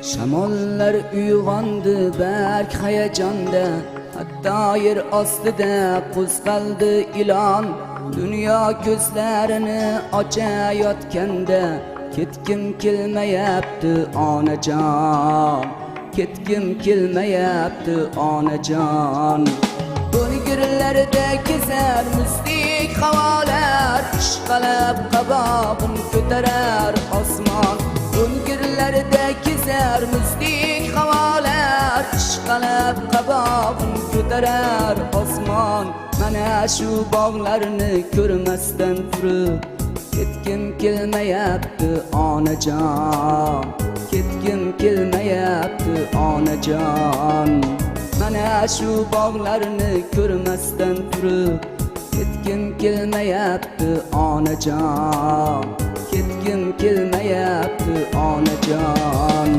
Shamollar uyg'ondi berk hayajonda, hatto yer ostida qo'zg'aldi ilon. Dunyo ko'zlarini ochayotganda, ketgim kelmayapti onajon, ketgim kelmayapti onajon. O'ngirlarda kezar mustik havolar, ishqalab qabog'in ko'tarar osmon. O'ngirlarda kezar mustik havolar, ishqalab qabog'in ko'tarar osmon. Mana shu bog'larni ko'rmasdan turib, ketgim kelmayapti onajon, ketgim kelmayapti onajon. Mana shu bog'larni ko'rmasdan turib, ketgim kelmayapti onajon, ketgim kelmayapti onajon.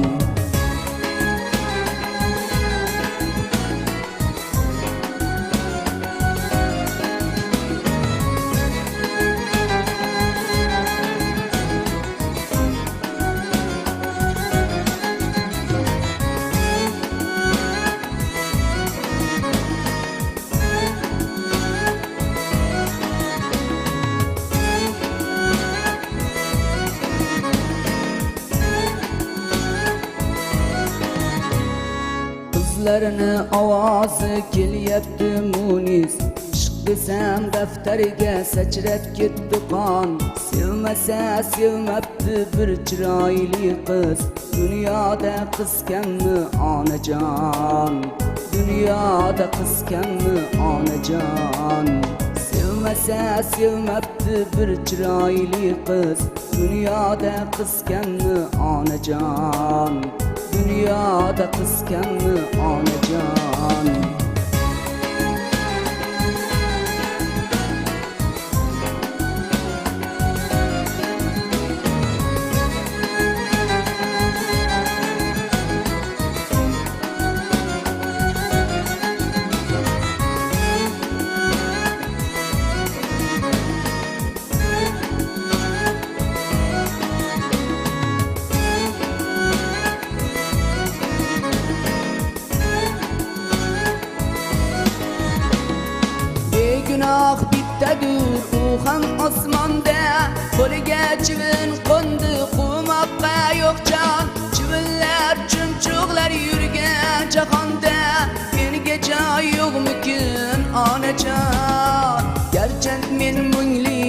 Qizlarni ovozi kelyapti munis, ishq desam daftariga sachrab ketdi qon. Sevmasa sevmabdi bir chiroyli qiz, dunyoda qiz kammi onajon, dunyoda qiz kammi onajon. Sevmasa sevmabdi bir chiroyli qiz, dunyoda qiz kammi onajon, dunyoda qiz kammi onajon. Gunoh bittadur, u ham osmonda. Qo'liga chivin qo'ndi, quvmoqqa yo'q jon. Chivinlar, chumchuqlar yurgan jahonda, menga joy yo'qmikin onajon. Garchi men mungli